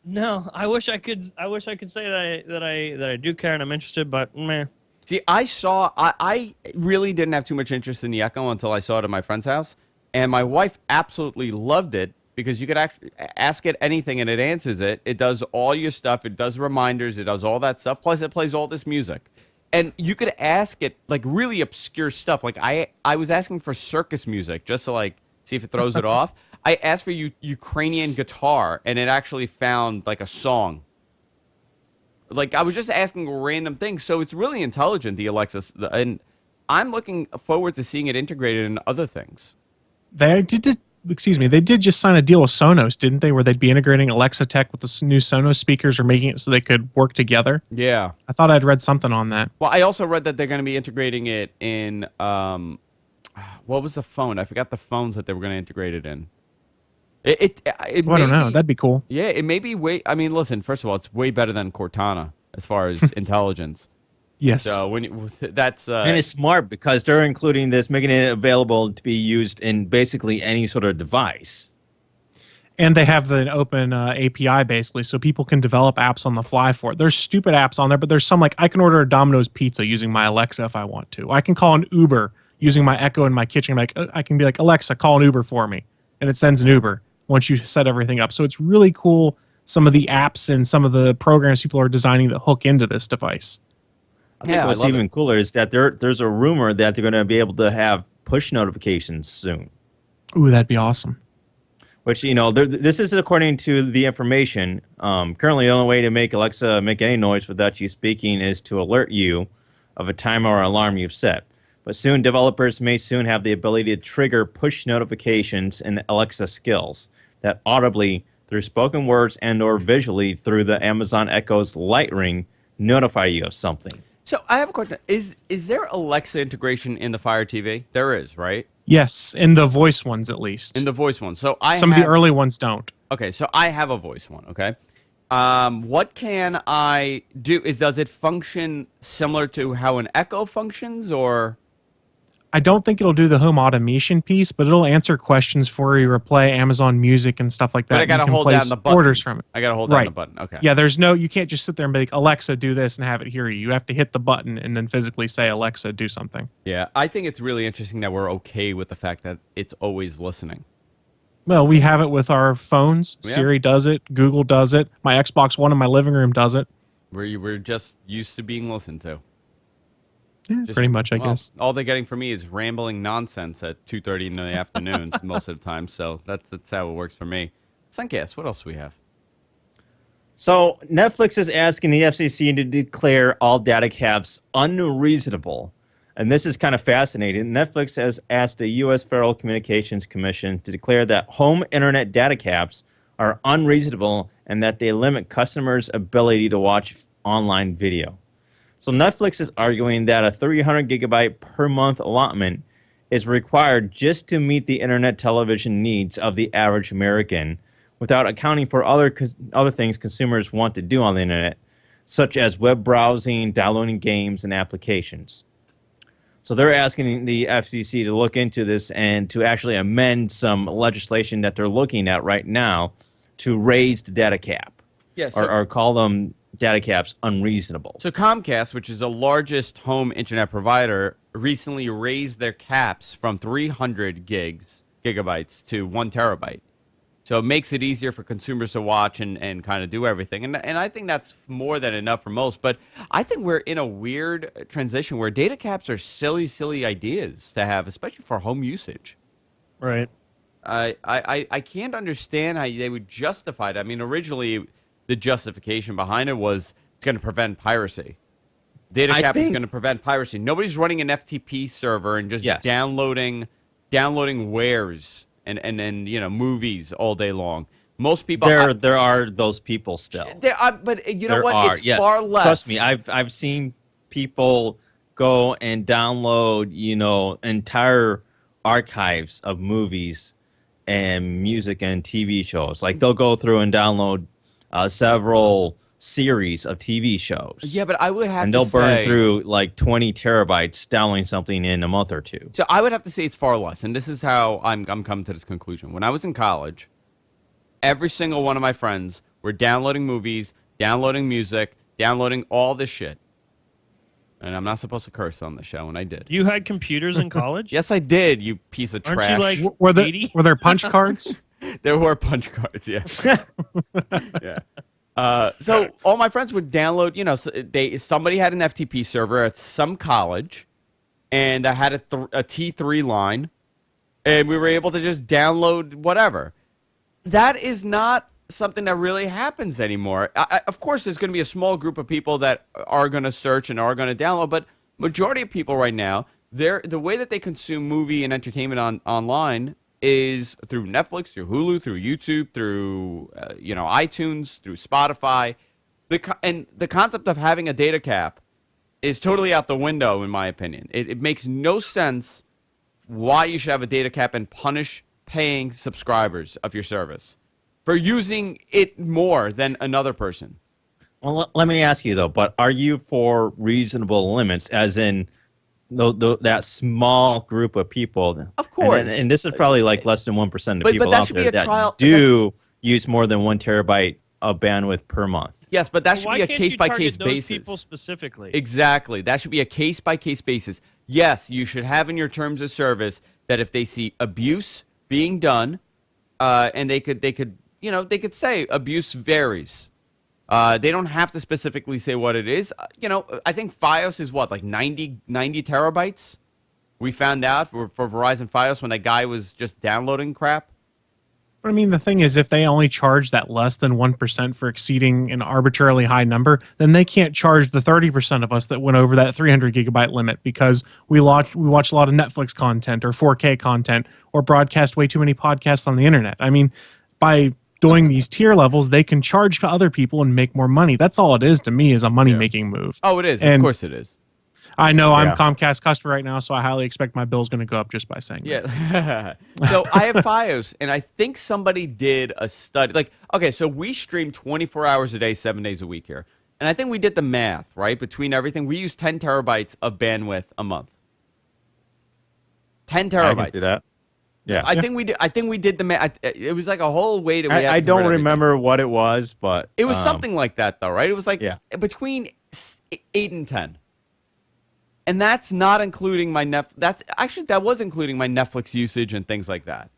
No, I wish I could say that I do care and I'm interested, but meh. See, I really didn't have too much interest in the Echo until I saw it at my friend's house, and my wife absolutely loved it because you could actually ask it anything and it answers it. It does all your stuff. It does reminders. It does all that stuff. Plus, it plays all this music. And you could ask it like really obscure stuff. Like I was asking for circus music just to like see if it throws it off. I asked for Ukrainian guitar, and it actually found like a song. Like I was just asking random things, so it's really intelligent, the Alexa, and I'm looking forward to seeing it integrated in other things. They did just sign a deal with Sonos, didn't they? Where they'd be integrating Alexa tech with the new Sonos speakers or making it so they could work together. Yeah. I thought I'd read something on that. Well, I also read that they're going to be integrating it in what was the phone? I forgot the phones that they were going to integrate it in. Well, I don't know. That'd be cool. Yeah, it may be way. I mean, listen. First of all, it's way better than Cortana as far as intelligence. Yes. So that's And it's smart because they're including this, making it available to be used in basically any sort of device. And they have the open API basically, so people can develop apps on the fly for it. There's stupid apps on there, but there's some like I can order a Domino's pizza using my Alexa if I want to. I can call an Uber using my Echo in my kitchen. Like I can be like, Alexa, call an Uber for me, and it sends an Uber once you set everything up. So it's really cool. Some of the apps and some of the programs people are designing that hook into this device. I think what's even cooler is that there's a rumor that they're going to be able to have push notifications soon. Ooh, that'd be awesome. Which, this is according to the information. Currently, the only way to make Alexa make any noise without you speaking is to alert you of a timer or alarm you've set. But soon, developers may soon have the ability to trigger push notifications in Alexa skills that audibly, through spoken words and or visually through the Amazon Echo's Light Ring, notify you of something. So I have a question. Is there Alexa integration in the Fire TV? There is, right? Yes, in the voice ones at least. In the voice one. So Some of the early ones don't. Okay, so I have a voice one, okay? What can I do? Does it function similar to how an Echo functions, or? I don't think it'll do the home automation piece, but it'll answer questions for you or play Amazon Music and stuff like that. But I gotta You can hold place down the button. orders from it. I gotta hold down Right. the button. Okay. Yeah, you can't just sit there and be like, Alexa, do this and have it hear you. You have to hit the button and then physically say, Alexa, do something. Yeah, I think it's really interesting that we're okay with the fact that it's always listening. Well, we have it with our phones. Yeah. Siri does it. Google does it. My Xbox One in my living room does it. We're just used to being listened to. Yeah, Just- pretty much, I well, guess. All they're getting from me is rambling nonsense at 2:30 in the afternoon most of the time. So that's how it works for me. Suncast, what else do we have? So Netflix is asking the FCC to declare all data caps unreasonable. And this is kind of fascinating. Netflix has asked the U.S. Federal Communications Commission to declare that home internet data caps are unreasonable and that they limit customers' ability to watch online video. So Netflix is arguing that a 300 gigabyte per month allotment is required just to meet the internet television needs of the average American, without accounting for other things consumers want to do on the internet, such as web browsing, downloading games, and applications. So they're asking the FCC to look into this and to actually amend some legislation that they're looking at right now to raise the data cap, Yes. or call them data caps unreasonable. So Comcast, which is the largest home internet provider, recently raised their caps from 300 gigabytes to 1 terabyte. So it makes it easier for consumers to watch and kind of do everything. And I think that's more than enough for most. But I think we're in a weird transition where data caps are silly ideas to have, especially for home usage. Right. I can't understand how they would justify it. I mean, originally, the justification behind it was it's going to prevent piracy. Data cap is going to prevent piracy. Nobody's running an FTP server and just downloading wares and movies all day long. Most people there are those people still. But you know what? It's far less. Trust me, I've seen people go and download entire archives of movies and music and TV shows. Like they'll go through and download several series of TV shows. Yeah, but I would have and to they'll say, burn through like 20 terabytes downloading something in a month or two. So I would have to say it's far less, and this is how I'm coming to this conclusion. When I was in college, every single one of my friends were downloading movies, downloading music, downloading all this shit. And I'm not supposed to curse on the show, and I did. You had computers in college? Yes, I did, you piece of Aren't trash. you like Were 80? there punch cards? There were punch cards, yeah. Yeah. So all my friends would download, somebody had an FTP server at some college, and I had a T3 line, and we were able to just download whatever. That is not something that really happens anymore. Of course, there's going to be a small group of people that are going to search and are going to download, but majority of people right now, the way that they consume movie and entertainment online is through Netflix, through Hulu, through YouTube, through iTunes, through Spotify. The concept of having a data cap is totally out the window, in my opinion. It makes no sense why you should have a data cap and punish paying subscribers of your service for using it more than another person. Well, let me ask you though, but are you for reasonable limits, as in that small group of people? Of course. And this is probably like less than 1% of people that out should be there a trial, that do use more than 1 terabyte of bandwidth per month. Yes, but that should Why be a can't you case-by-case target those basis. people specifically? Exactly. That should be a case-by-case basis. Yes, you should have in your terms of service that if they see abuse being done, and they could say abuse varies. They don't have to specifically say what it is. I think Fios is what, like 90 terabytes? We found out for Verizon Fios when that guy was just downloading crap. I mean, the thing is, if they only charge that less than 1% for exceeding an arbitrarily high number, then they can't charge the 30% of us that went over that 300 gigabyte limit because we watch a lot of Netflix content or 4K content or broadcast way too many podcasts on the internet. I mean, by doing these tier levels, they can charge to other people and make more money. That's all it is to me, is a money-making move. Oh, it is. And of course it is. I know I'm Yeah. Comcast customer right now, so I highly expect my bill's going to go up just by saying that. Yeah. So I have FiOS, and I think somebody did a study. Like, okay, so we stream 24 hours a day, 7 days a week here. And I think we did the math, right? Between everything, we use 10 terabytes of bandwidth a month. 10 terabytes. I can see that. Yeah. I think we did the math. It was like a whole way to. I don't remember what it was, but It was something like that, though, right? It was like Yeah. between 8 and 10. And that's not including my that was including my Netflix usage and things like that.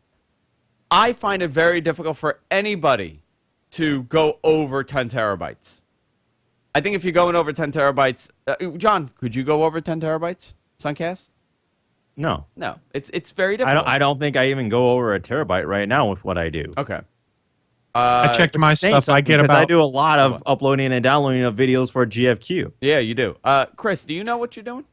I find it very difficult for anybody to go over 10 terabytes. I think if you're going over 10 terabytes, John, could you go over 10 terabytes, Suncast? No. No, it's very difficult. I don't think I even go over a terabyte right now with what I do. Okay. I checked my stuff. I get because about. I do a lot of uploading and downloading of videos for GFQ. Yeah, you do. Chris, do you know what you're doing?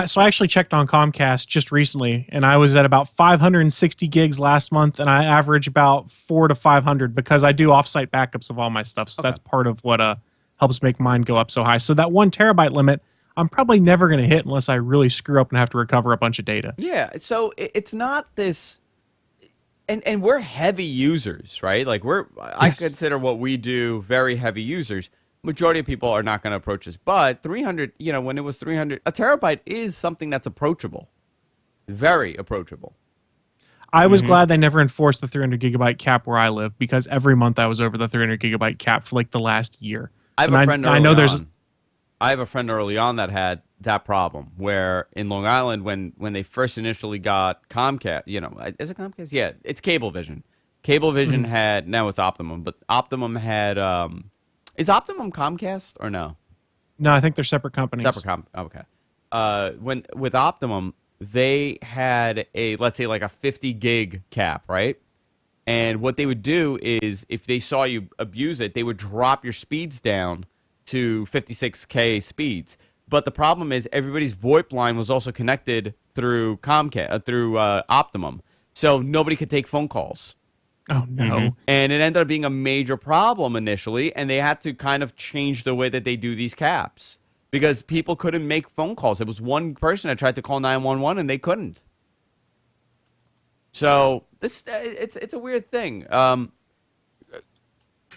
So I actually checked on Comcast just recently, and I was at about 560 gigs last month, and I average about 400 to 500 because I do offsite backups of all my stuff. So that's part of what helps make mine go up so high. So that 1 terabyte limit, I'm probably never going to hit unless I really screw up and have to recover a bunch of data. Yeah, so it's not this, and we're heavy users, right? Like I consider what we do very heavy users. Majority of people are not going to approach this, but 300, when it was 300, a terabyte is something that's approachable, very approachable. I was glad they never enforced the 300 gigabyte cap where I live because every month I was over the 300 gigabyte cap for like the last year. I have a friend early I know on. there's. I have a friend early on that had that problem where in Long Island, when they first initially got Comcast, is it Comcast? Yeah, it's Cablevision. Cablevision had, now it's Optimum, but Optimum had, is Optimum Comcast or no? No, I think they're separate companies. Okay. With Optimum, they had let's say like a 50 gig cap, right? And what they would do is if they saw you abuse it, they would drop your speeds down to 56K speeds. But the problem is everybody's VoIP line was also connected through through Optimum. So nobody could take phone calls. Oh, no. And it ended up being a major problem initially, and they had to kind of change the way that they do these caps because people couldn't make phone calls. It was one person that tried to call 911, and they couldn't. So it's a weird thing.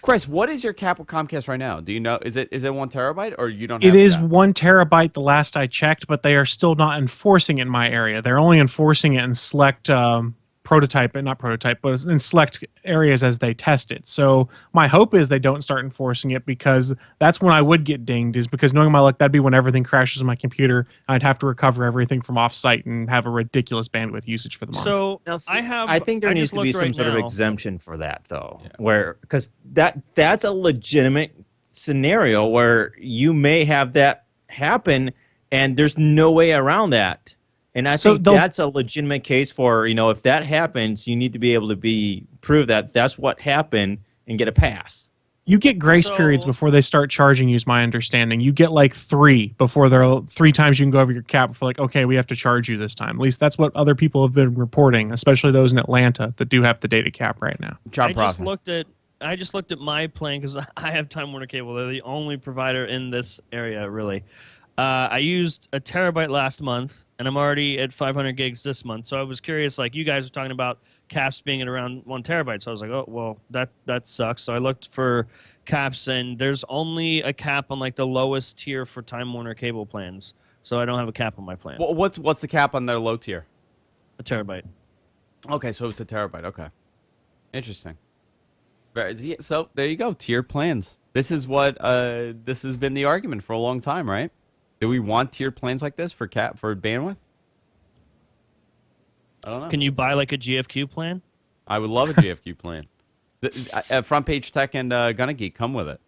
Chris, what is your cap with Comcast right now? Do you know? Is it 1 terabyte or you don't have It is that? 1 terabyte the last I checked, but they are still not enforcing it in my area. They're only enforcing it in select in select areas as they test it. So my hope is they don't start enforcing it because that's when I would get dinged, is because knowing my luck, that'd be when everything crashes on my computer. I'd have to recover everything from offsite and have a ridiculous bandwidth usage for the month. So Now, see, I think there needs just to be looked some right sort of now. exemption for that, though, because that's a legitimate scenario where you may have that happen, and there's no way around that. And I think that's a legitimate case for, if that happens, you need to be able to prove that that's what happened and get a pass. You get grace periods before they start charging you, is my understanding. You get like 3 before 3 times you can go over your cap before like, okay, we have to charge you this time. At least that's what other people have been reporting, especially those in Atlanta that do have the data cap right now. John I just Prosser. looked at my plan because I have Time Warner Cable. They're the only provider in this area, really. I used a terabyte last month, and I'm already at 500 gigs this month. So I was curious, like you guys were talking about caps being at around 1 terabyte. So I was like, oh, well, that sucks. So I looked for caps, and there's only a cap on like the lowest tier for Time Warner Cable plans. So I don't have a cap on my plan. Well, what's the cap on their low tier? A terabyte. Okay, so it's a terabyte. Okay, interesting. So there you go, tiered plans. This is what this has been the argument for a long time, right? Do we want tiered plans like this for bandwidth? I don't know. Can you buy like a GFQ plan? I would love a GFQ plan. Front Page Tech and Gonna Geek come with it.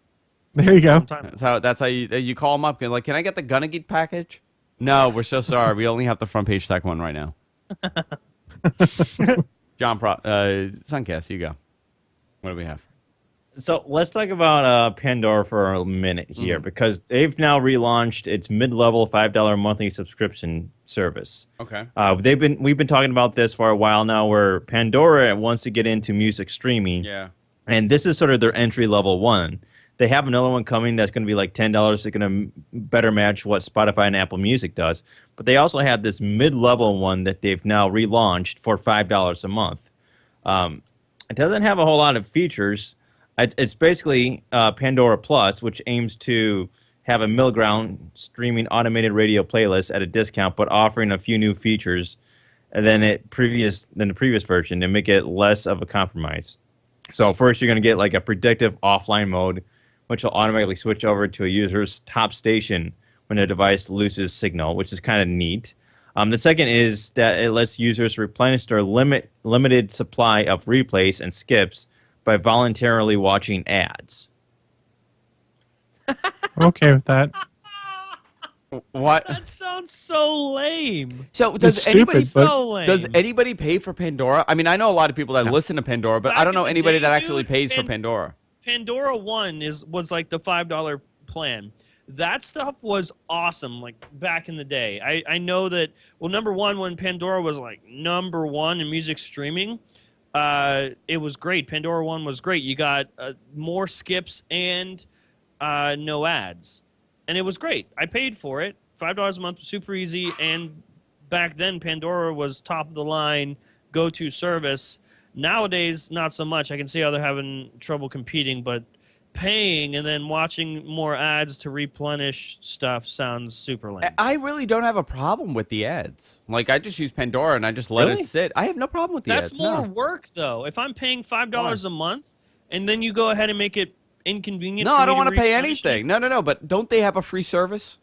There you go. That's how you call them up. Like, can I get the Gonna Geek package? No, we're so sorry. We only have the Front Page Tech one right now. John Suncast, you go. What do we have? So let's talk about Pandora for a minute here, because they've now relaunched its mid-level $5 monthly subscription service. Okay. We've been talking about this for a while now, where Pandora wants to get into music streaming. Yeah. And this is sort of their entry-level one. They have another one coming that's going to be like $10. It's going to better match what Spotify and Apple Music does. But they also have this mid-level one that they've now relaunched for $5 a month. It doesn't have a whole lot of features. It's basically Pandora Plus, which aims to have a middle ground streaming automated radio playlist at a discount, but offering a few new features than the previous version to make it less of a compromise. So first, you're going to get like a predictive offline mode, which will automatically switch over to a user's top station when a device loses signal, which is kind of neat. The second is that it lets users replenish their limited supply of replays and skips by voluntarily watching ads. I'm okay with that. What? That sounds so lame. So does It's anybody stupid, but- So lame. does anybody pay for Pandora? I mean, I know a lot of people that listen to Pandora, but Back I don't in know the anybody day, that actually dude, pays for Pandora. Pandora One was like the $5 plan. That stuff was awesome, like back in the day. I know that. Well, number one, when Pandora was like number one in music streaming, it was great. Pandora One was great. You got more skips and no ads, and it was great. I paid for it. $5 a month was super easy, and back then Pandora was top of the line go-to service. Nowadays, not so much. I can see how they're having trouble competing, but paying and then watching more ads to replenish stuff sounds super lame. I really don't have a problem with the ads. Like, I just use Pandora and I just let Really? it sit. I have no problem with the That's ads. more No. work, though. If I'm paying $5 a month and then you go ahead and make it inconvenient No, for I don't me want to pay replenish anything. it, No. But don't they have a free service?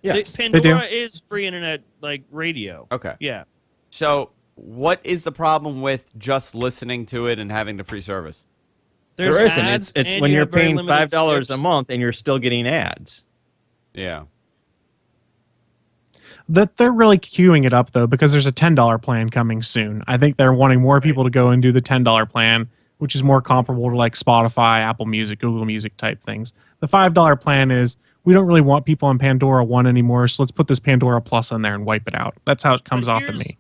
Yes. Pandora is free internet, like radio. Okay. Yeah. So what is the problem with just listening to it and having the free service? There's There isn't. ads, It's and when you you're have very paying limited $5 a skips. month and you're still getting ads. Yeah. That they're really queuing it up though, because there's a $10 plan coming soon. I think they're wanting more people to go and do the $10 plan, which is more comparable to like Spotify, Apple Music, Google Music type things. The $5 plan is we don't really want people on Pandora One anymore, so let's put this Pandora Plus in there and wipe it out. That's how it comes But off to me.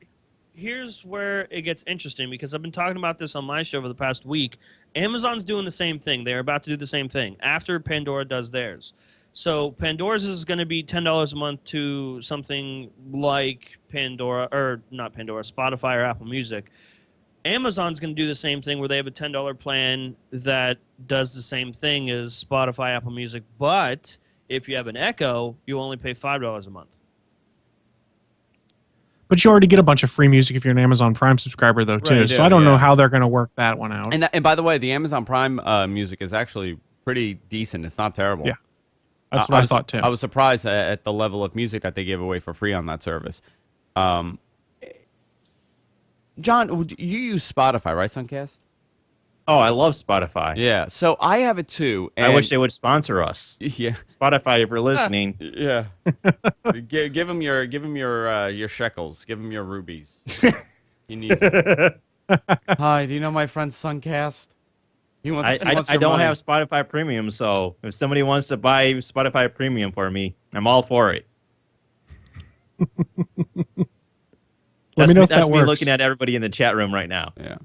Here's where it gets interesting, because I've been talking about this on my show for the past week. Amazon's doing the same thing. They're about to do the same thing after Pandora does theirs. So Pandora's is going to be $10 a month to something like Pandora, or not Pandora, Spotify or Apple Music. Amazon's going to do the same thing where they have a $10 plan that does the same thing as Spotify, Apple Music. But if you have an Echo, you only pay $5 a month. But you already get a bunch of free music if you're an Amazon Prime subscriber though too. Right, you So do, I don't know yeah. how they're going to work that one out. And by the way, the Amazon Prime music is actually pretty decent. It's not terrible. Yeah. That's what I thought too. I was surprised at the level of music that they gave away for free on that service. John, you use Spotify, right, Suncast? Oh, I love Spotify. Yeah. So I have it too. I and- wish they would sponsor us. Yeah. Spotify, if you're listening. Yeah. give him your shekels. Give him your rubies. He needs it. Hi, do you know my friend Suncast? He wants, he wants I your don't money. have Spotify Premium, so if somebody wants to buy Spotify Premium for me, I'm all for it. Let me know if that's that me works. looking at everybody in the chat room right now. Yeah.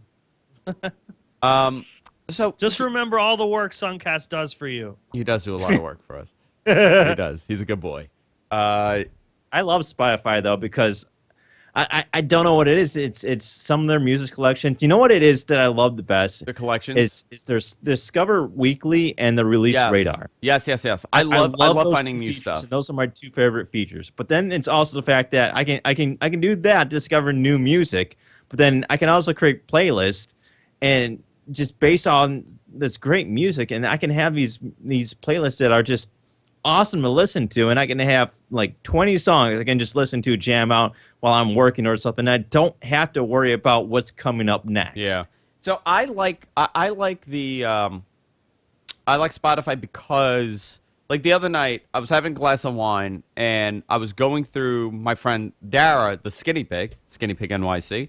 So Just remember all the work Suncast does for you. he does do a lot of work for us. He does. He's a good boy. I love Spotify though because I don't know what it is. It's some of their music collections. You know what it is that I love the best? The collections. Is there's Discover Weekly and the Release Yes. Radar. Yes. I love those finding two new features, stuff. and those are my two favorite features. But then it's also the fact that I can do that, discover new music. But then I can also create playlists and just based on this great music, and I can have these playlists that are just awesome to listen to, and I can have like 20 songs I can just listen to, jam out while I'm working or something. I don't have to worry about what's coming up next. Yeah. So I like Spotify because like the other night I was having a glass of wine and I was going through my friend Dara, the Skinny Pig NYC.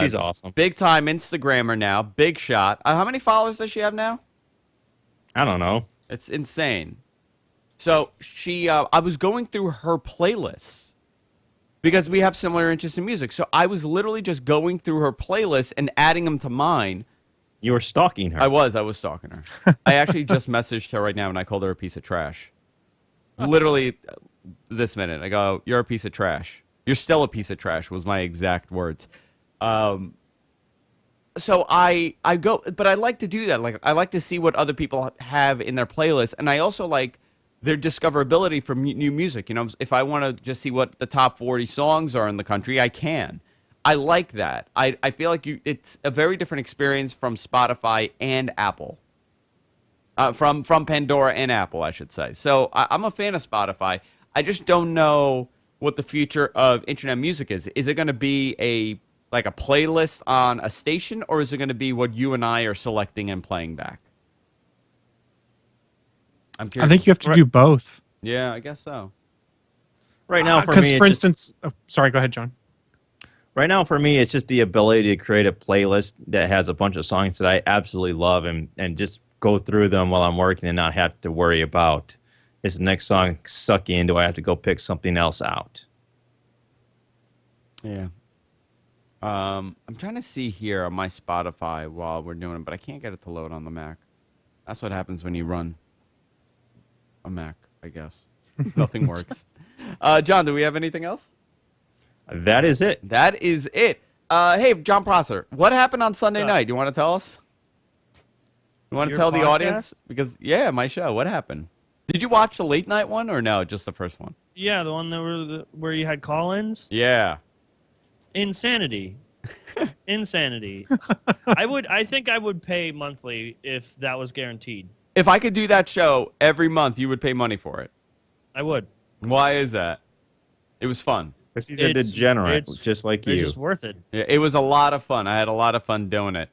She's awesome. Big time Instagrammer now, big shot. How many followers does she have now? I don't know. It's insane. So she, I was going through her playlists because we have similar interests in music. So I was literally just going through her playlists and adding them to mine. You were stalking her. I was stalking her. I actually just messaged her right now, and I called her a piece of trash. Literally, this minute, I go, "You're a piece of trash. You're still a piece of trash," was my exact words. So I go, but I like to do that. Like, I like to see what other people have in their playlist, and I also like their discoverability for new music. You know, if I want to just see what the top 40 songs are in the country, I can. I like that. I feel like it's a very different experience from Spotify and Apple. From Pandora and Apple, I should say. So I'm a fan of Spotify. I just don't know what the future of internet music is. Is it going to be a playlist on a station, or is it going to be what you and I are selecting and playing back? I'm curious. I think you have to do both. Yeah, I guess so. Right now, for Because, me, for it's just, instance, sorry, go ahead, John. right now for me, it's just the ability to create a playlist that has a bunch of songs that I absolutely love, and just go through them while I'm working and not have to worry about, is the next song sucky, and do I have to go pick something else out? Yeah. I'm trying to see here on my Spotify while we're doing it, but I can't get it to load on the Mac. That's what happens when you run a Mac, I guess. Nothing works. John, do we have anything else? That is it. That is it. Hey, John Prosser, what happened on Sunday night? You want to tell us? You want to Your tell the podcast? audience? Because, yeah, my show. What happened? Did you watch the late night one, or no, just the first one? Yeah, the one that where you had call-ins. Yeah. Insanity. Insanity. I think I would pay monthly if that was guaranteed. If I could do that show every month, you would pay money for it. I would. Why is that? It was fun. Because he's a degenerate, just like It's you. just worth it. Yeah, it was a lot of fun. I had a lot of fun doing it.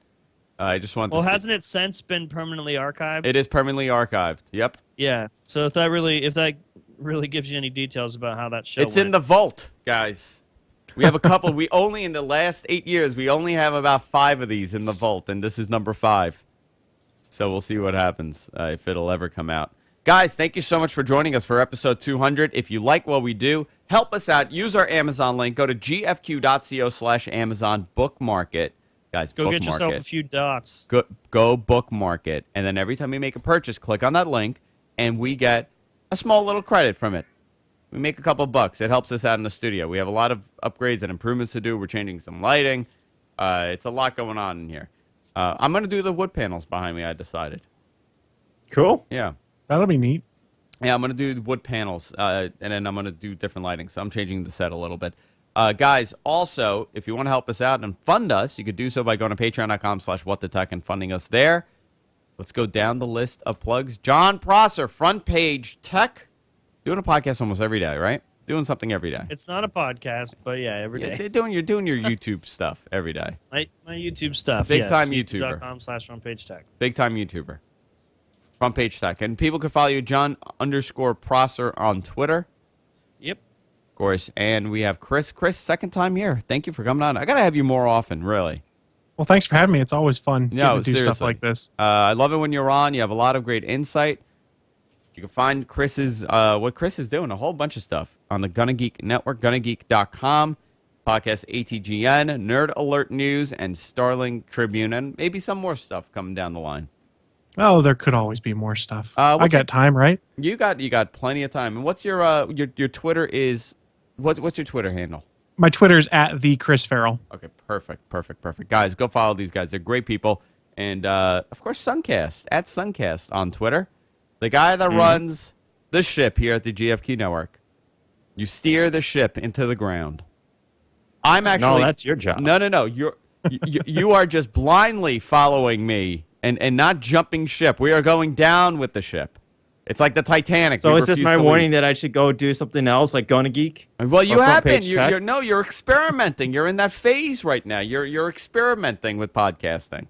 I just wanted Well, to hasn't it since been permanently archived? It is permanently archived. Yep. Yeah. So if that really gives you any details about how that show It's in the vault, guys. We have a couple. We only, in the last 8 years, we only have about 5 of these in the vault, and this is number 5. So we'll see what happens, if it'll ever come out. Guys, thank you so much for joining us for episode 200. If you like what we do, help us out. Use our Amazon link. Go to gfq.co/Amazon. Bookmark it. Guys, Go bookmark get yourself it. a few dots. Go bookmark it. And then every time you make a purchase, click on that link, and we get a small little credit from it. We make a couple bucks. It helps us out in the studio. We have a lot of upgrades and improvements to do. We're changing some lighting. It's a lot going on in here. I'm going to do the wood panels behind me, I decided. Cool. Yeah. That'll be neat. Yeah, I'm going to do the wood panels, and then I'm going to do different lighting. So I'm changing the set a little bit. Guys, also, if you want to help us out and fund us, you could do so by going to patreon.com/whatthetech and funding us there. Let's go down the list of plugs. John Prosser, Front Page Tech. Doing a podcast almost every day, right? Doing something every day. It's not a podcast, but yeah, every day. You're doing your YouTube stuff every day. My YouTube stuff. Big yes. time YouTuber. YouTube.com/frontpagetech. Big time YouTuber. Front Page Tech. And people can follow you, John_Prosser on Twitter. Yep. Of course. And we have Chris. Chris, second time here. Thank you for coming on. I got to have you more often, really. Well, thanks for having me. It's always fun No, getting to do seriously. stuff like this. I love it when you're on. You have a lot of great insight. You can find Chris's what Chris is doing, a whole bunch of stuff on the Gonna Geek Network, GonnaGeek.com, podcast ATGN, Nerd Alert News, and Starling Tribune, and maybe some more stuff coming down the line. Oh, there could always be more stuff. What's I got time, right? You got plenty of time. And what's your Twitter is? What's your Twitter handle? My Twitter's at the Chris Farrell. Okay, perfect. Guys, go follow these guys. They're great people. And, of course, Suncast, at Suncast on Twitter. The guy that runs the ship here at the GFQ Network. You steer the ship into the ground. I'm actually... No, that's your job. No. You are just blindly following me and not jumping ship. We are going down with the ship. It's like the Titanic. So We is this refuse my to warning leave. that I should go do something else, like Gonna Geek? Well, you Or Front have been. Page Tech? You're experimenting. You're in that phase right now. You're experimenting with podcasting.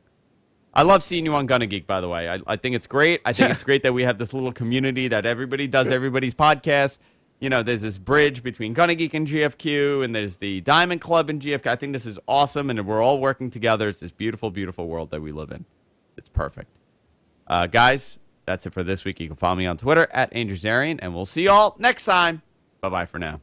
I love seeing you on Gonna Geek, by the way. I think it's great. I think it's great that we have this little community that everybody does everybody's podcast. You know, there's this bridge between Gonna Geek and GFQ, and there's the Diamond Club and GFQ. I think this is awesome, and we're all working together. It's this beautiful, beautiful world that we live in. It's perfect. Guys, that's it for this week. You can follow me on Twitter at Andrew Zarian, and we'll see you all next time. Bye-bye for now.